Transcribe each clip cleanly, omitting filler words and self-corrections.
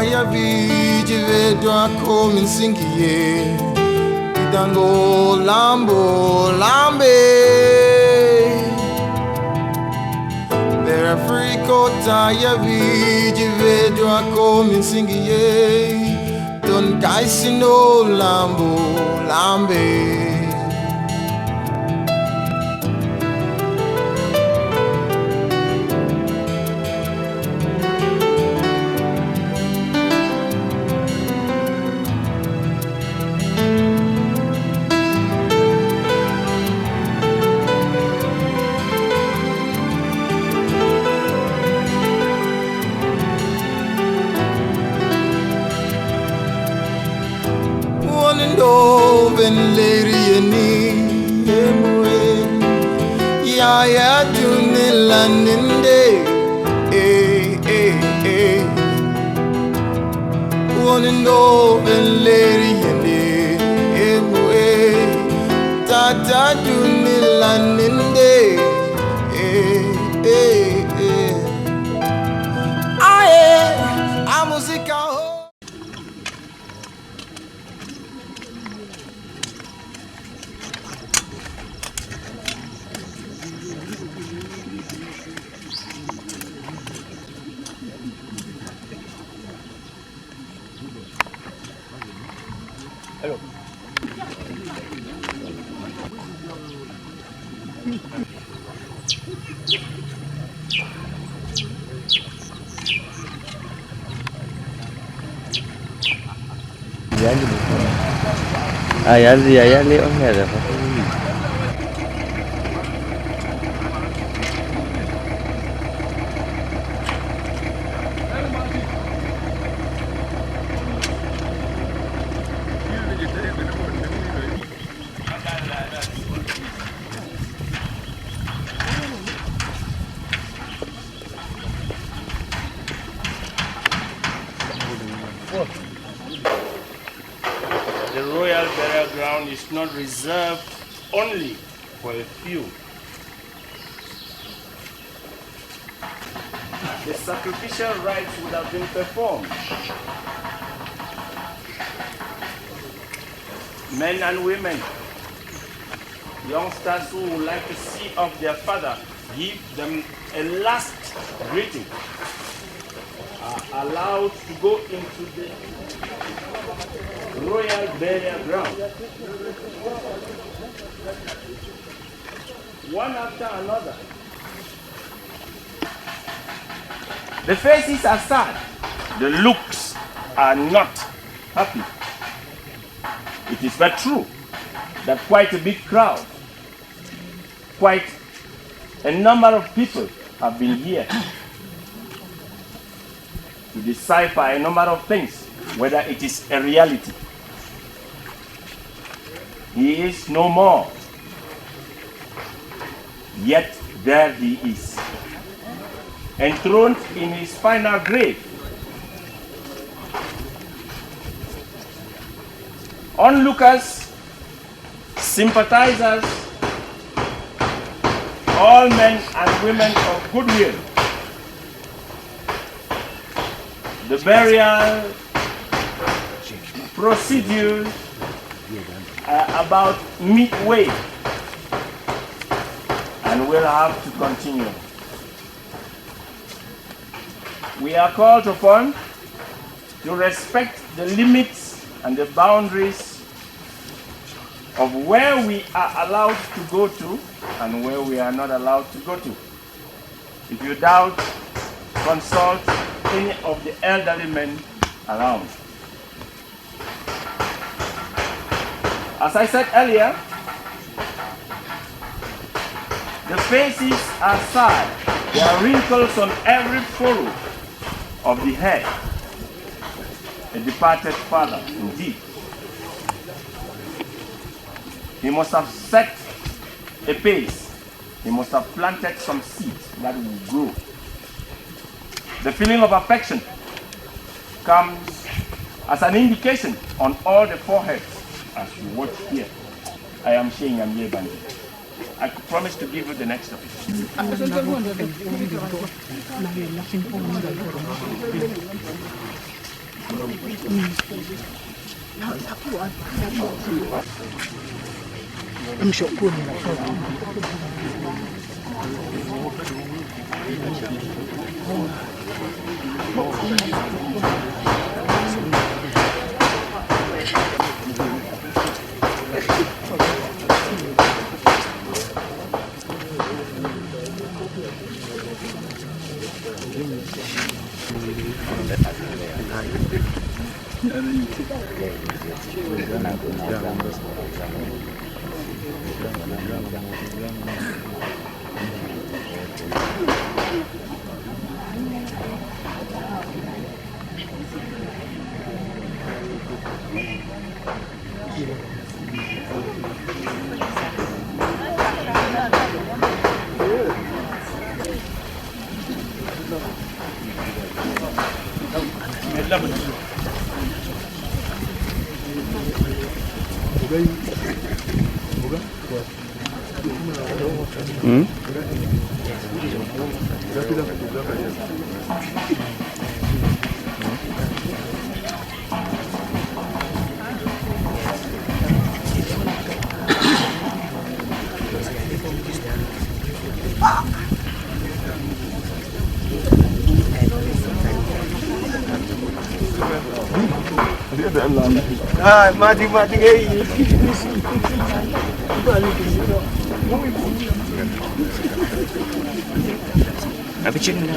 ya viji vedwa komin singiye Idango lambo lambe Vera frikota ya viji vedwa komin singiye Don kaisino lambo lambe Ben lady ni emwe ya tunilaninde one and all ben lady ni emwe tata tunilaninde a música. Hello. Ayali on here. The royal burial ground is not reserved only for a few. The sacrificial rites would have been performed. Men and women, youngsters who would like to see of their father, give them a last greeting, are allowed to go into the royal burial ground. One after another. The faces are sad. The looks are not happy. It is but true that quite a big crowd, quite a number of people have been here to decipher a number of things, whether it is a reality. He is no more, yet there he is, enthroned in his final grave. Onlookers, sympathizers, all men and women of goodwill, the burial procedures about midway and will have to continue. We are called upon to respect the limits and the boundaries of where we are allowed to go to and where we are not allowed to go to. If you doubt, consult any of the elderly men around. As I said earlier, the faces are sad. There are wrinkles on every furrow of the head. A departed father, indeed. He must have set a pace. He must have planted some seeds that will grow. The feeling of affection comes as an indication on all the foreheads as you watch here. I am Shane Yamye. I promise to give you the next of it. Mati gay. Apa cik ni?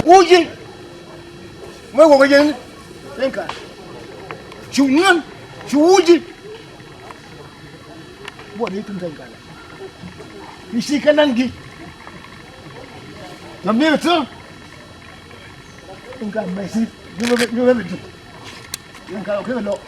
Uji, mấy người dân lên cả, chủ nhân, chủ uji, buat itu mereka. Isi kanan gi, ambil tu, Nkar masih, juga betul, Nkar okey belok.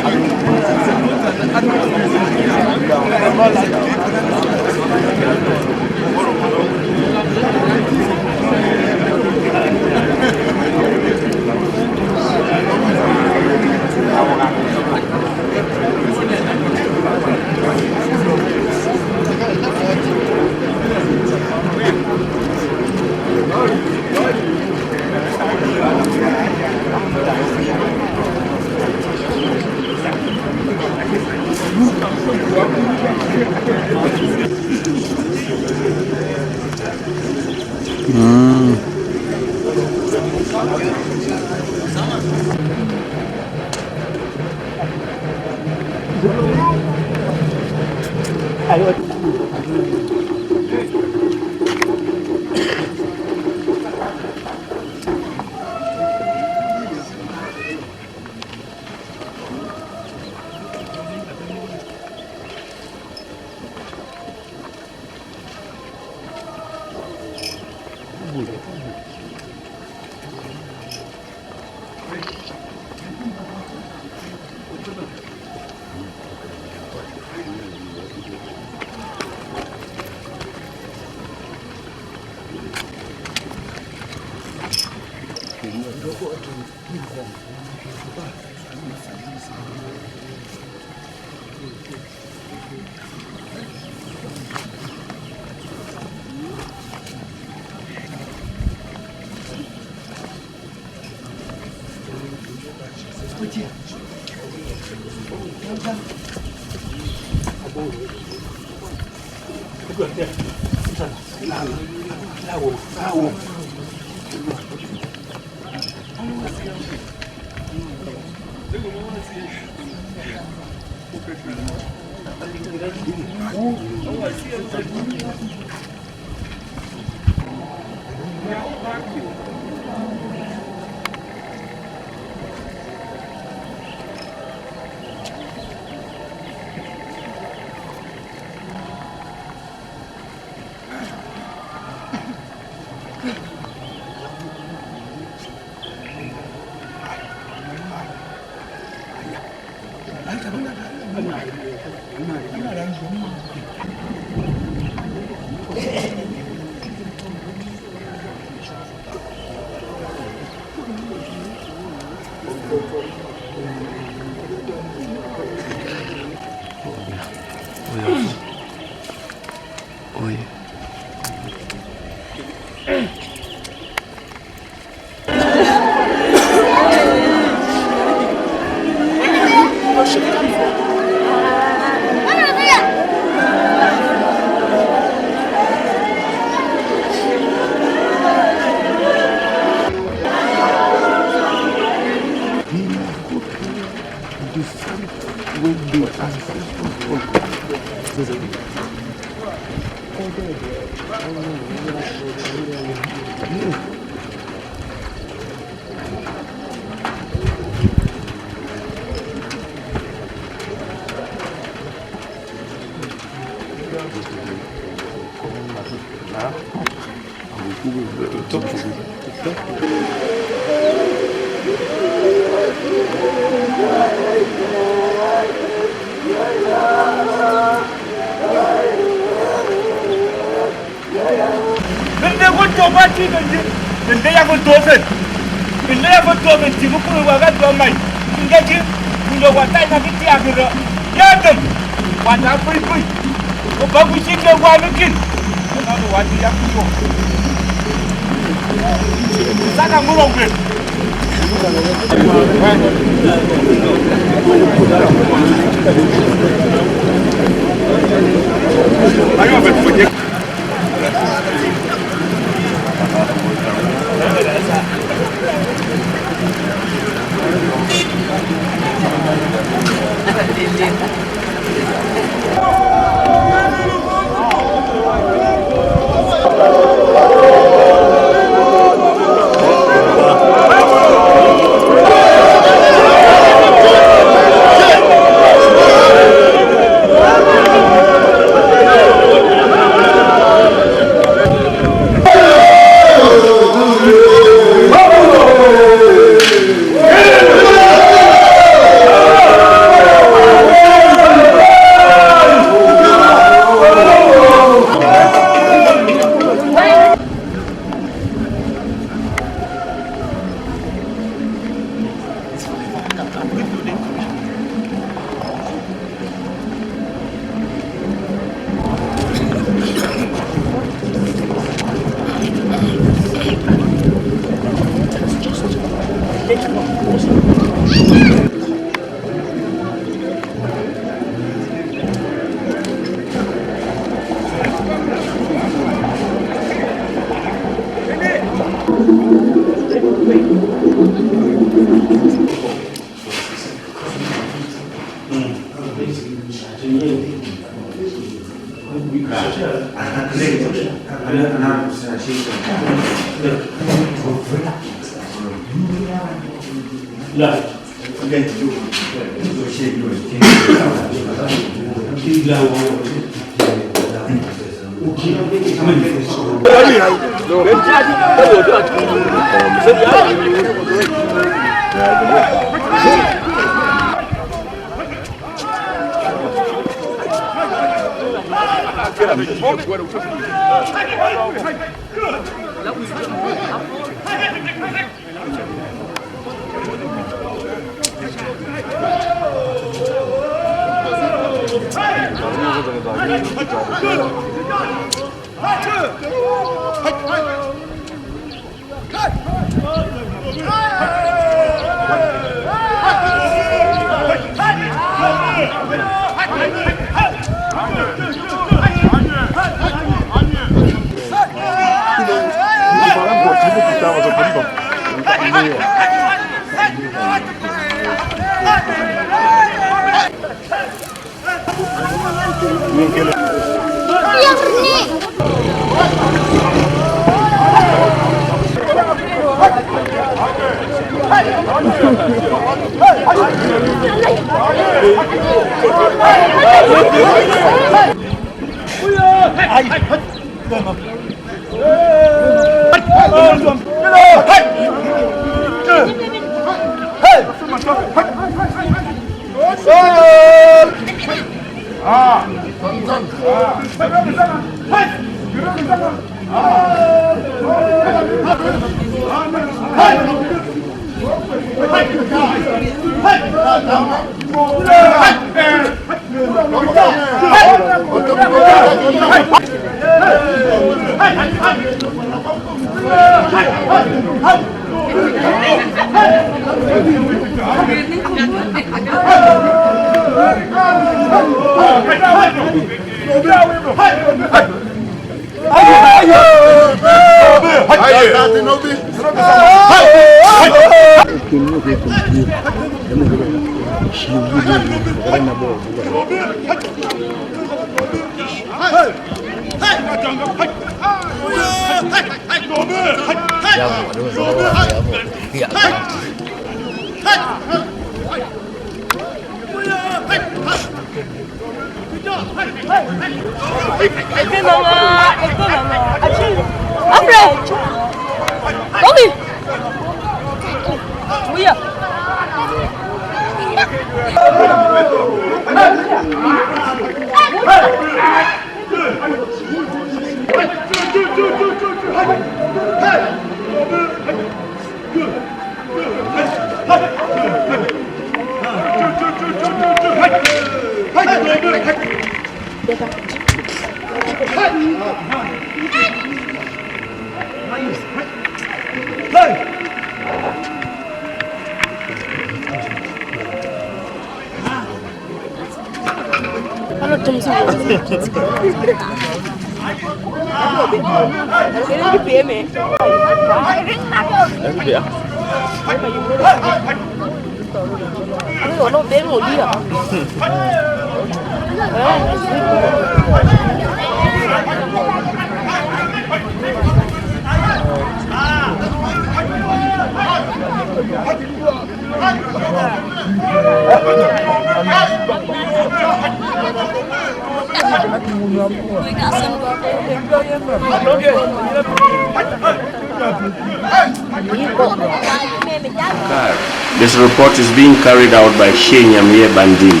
This report is being carried out by Shenyamye Bandim.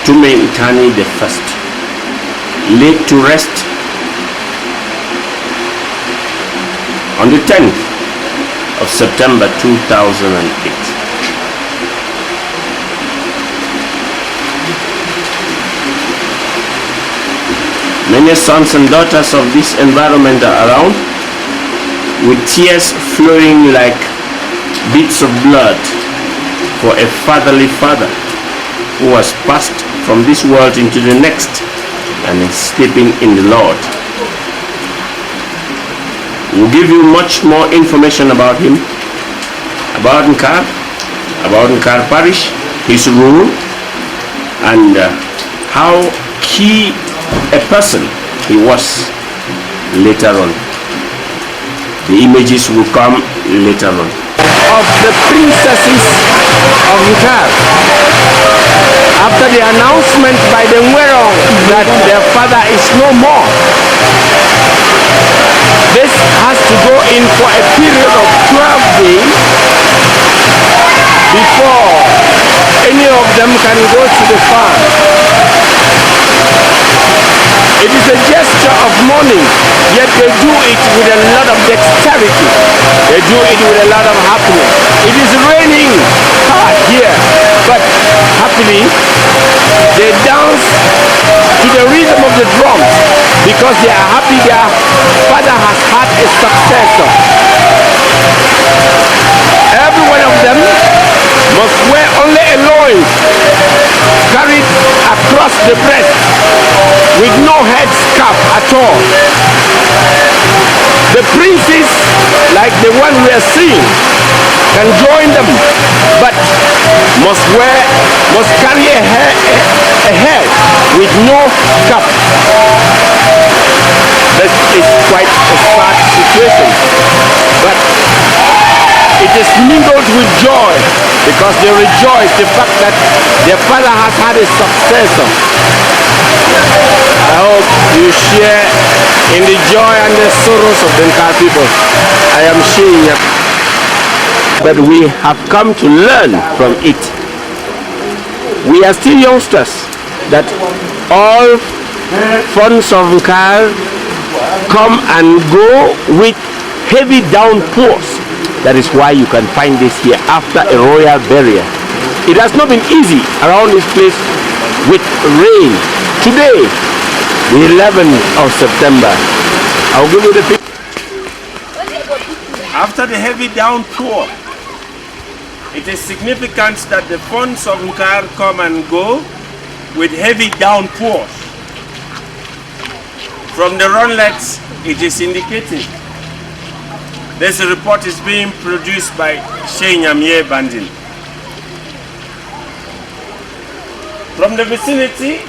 Tume Ntani the first, laid to rest on the 10th of September 2008. Many sons and daughters of this environment are around, with tears flowing like beads of blood for a fatherly father who has passed from this world into the next and is sleeping in the Lord. We'll give you much more information about him, about Nkar Parish, his rule, and how key a person he was later on. The images will come later on. Of the princesses of Nkar, after the announcement by the Ngwerong that their father is no more, this has to go in for a period of 12 days before any of them can go to the farm. It is a gesture of mourning, yet they do it with a lot of dexterity. They do it with a lot of happiness. It is raining hard here, but happily they dance to the rhythm of the drums because they are happy their father has had a successor. Every one of them must wear only a loin carried across the breast with no head scarf at all. The princes, like the one we are seeing, can join them, but must carry a head with no cap. That is quite a sad situation, but it is mingled with joy because they rejoice the fact that their father has had a successor. I hope you share in the joy and the sorrows of the Nkar people. I am sharing it, but we have come to learn from it. We are still youngsters, that all funds of Nkar come and go with heavy downpours. That is why you can find this here after a royal burial. It has not been easy around this place with rain. Today, the 11th of September, I'll give you the picture. After the heavy downpour, it is significant that the funds of Nkar come and go with heavy downpours. From the runlets, it is indicating. This report is being produced by Shenyamye Bandil. From the vicinity,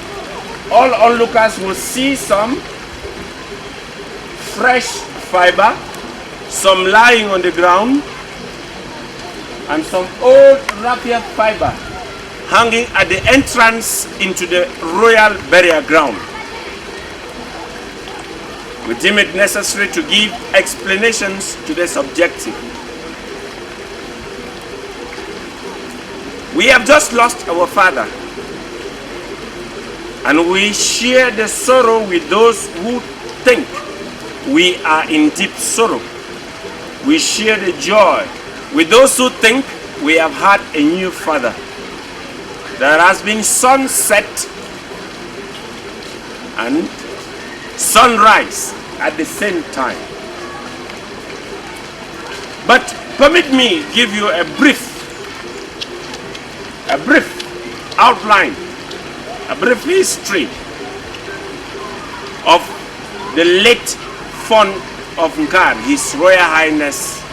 all onlookers will see some fresh fiber, some lying on the ground, and some old rapier fiber hanging at the entrance into the royal burial ground. We deem it necessary to give explanations to this objective. We have just lost our father, and we share the sorrow with those who think we are in deep sorrow. We share the joy with those who think we have had a new father. There has been sunset and sunrise at the same time. But permit me give you a brief outline, a brief history of the late fond of Nkar, His Royal Highness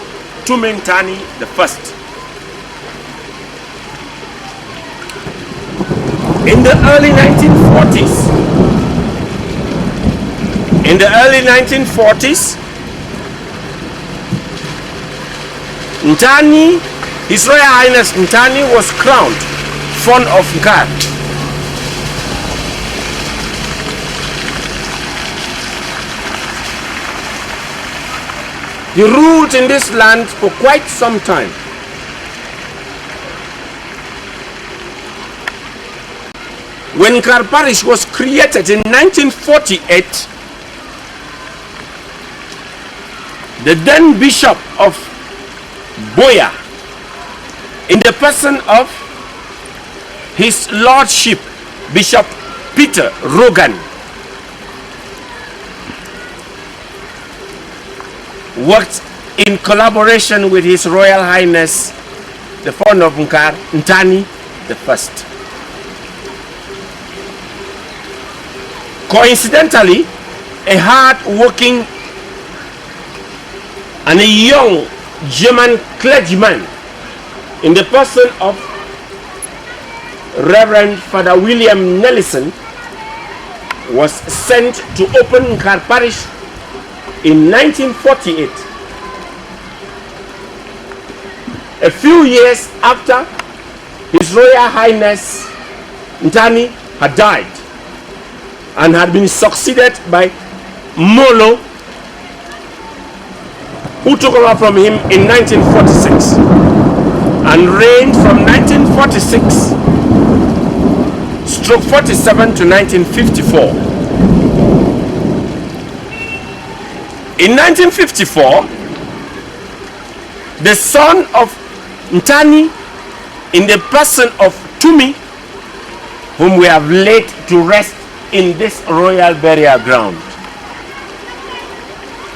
Tume Ntani the First. In the early 1940s, Ntani, His Royal Highness Ntani was crowned fond of Nkar. He ruled in this land for quite some time. When Nkar Parish was created in 1948, the then Bishop of Boya, in the person of His Lordship Bishop Peter Rogan, worked in collaboration with His Royal Highness the founder of Nkar, Ntani the First. Coincidentally, a hard-working and a young German clergyman in the person of Reverend Father William Nelson was sent to open Nkar Parish in 1948. A few years after His Royal Highness Ntani had died and had been succeeded by Molo, who took over from him in 1946 and reigned from 1946 stroke 47 to 1954. In 1954, the son of Ntani, in the person of Tume, whom we have laid to rest in this royal burial ground,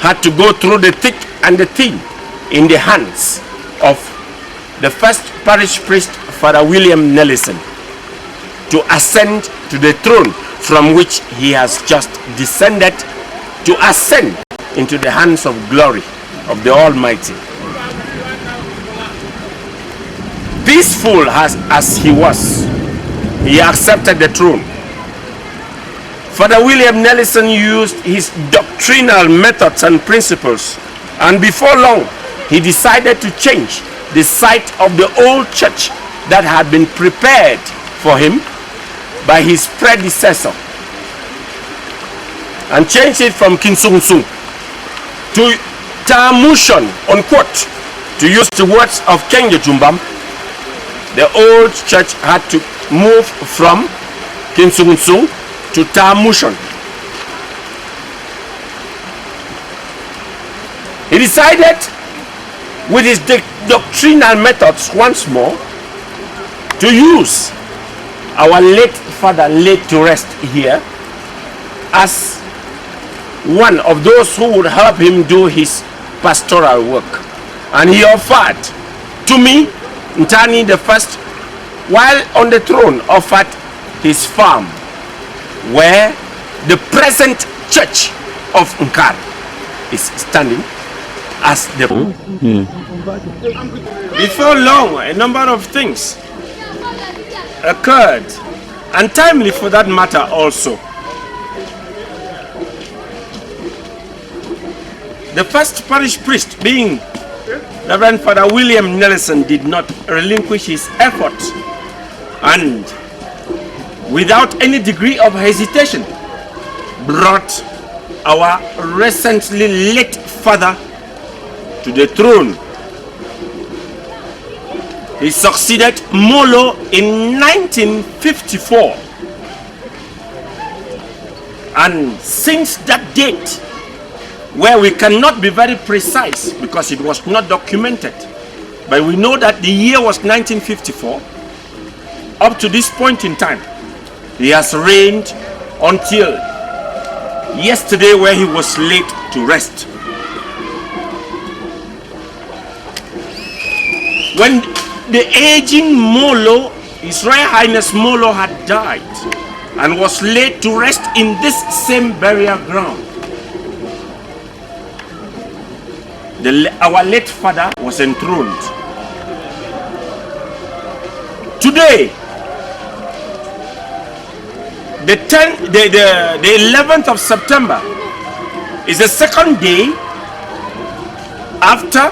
had to go through the thick and the thin in the hands of the first parish priest, Father William Nelson, to ascend to the throne from which he has just descended to ascend into the hands of glory of the Almighty. Peaceful as he was, he accepted the throne. Father William Nelson used his doctrinal methods and principles, and before long, he decided to change the site of the old church that had been prepared for him by his predecessor, and changed it from Kinsungsung to Tamushan, unquote. To use the words of Kenya Jumbam, the old church had to move from Kinsungsung to Tamushan. He decided with his doctrinal methods once more to use our late father laid to rest here as one of those who would help him do his pastoral work. And he offered Tume, Ntani the first, while on the throne, offered his farm where the present church of Nkar is standing as the... Before long, a number of things occurred, untimely for that matter also. The first parish priest, being Reverend Father William Nelson, did not relinquish his efforts, and without any degree of hesitation brought our recently late father to the throne. He succeeded Molo in 1954, and since that date, where we cannot be very precise because it was not documented, but we know that the year was 1954, up to this point in time, he has reigned until yesterday, where he was laid to rest. When the aging Molo, His Royal Highness Molo, had died and was laid to rest in this same burial ground, our late father was enthroned. Today, the 11th of September is the second day after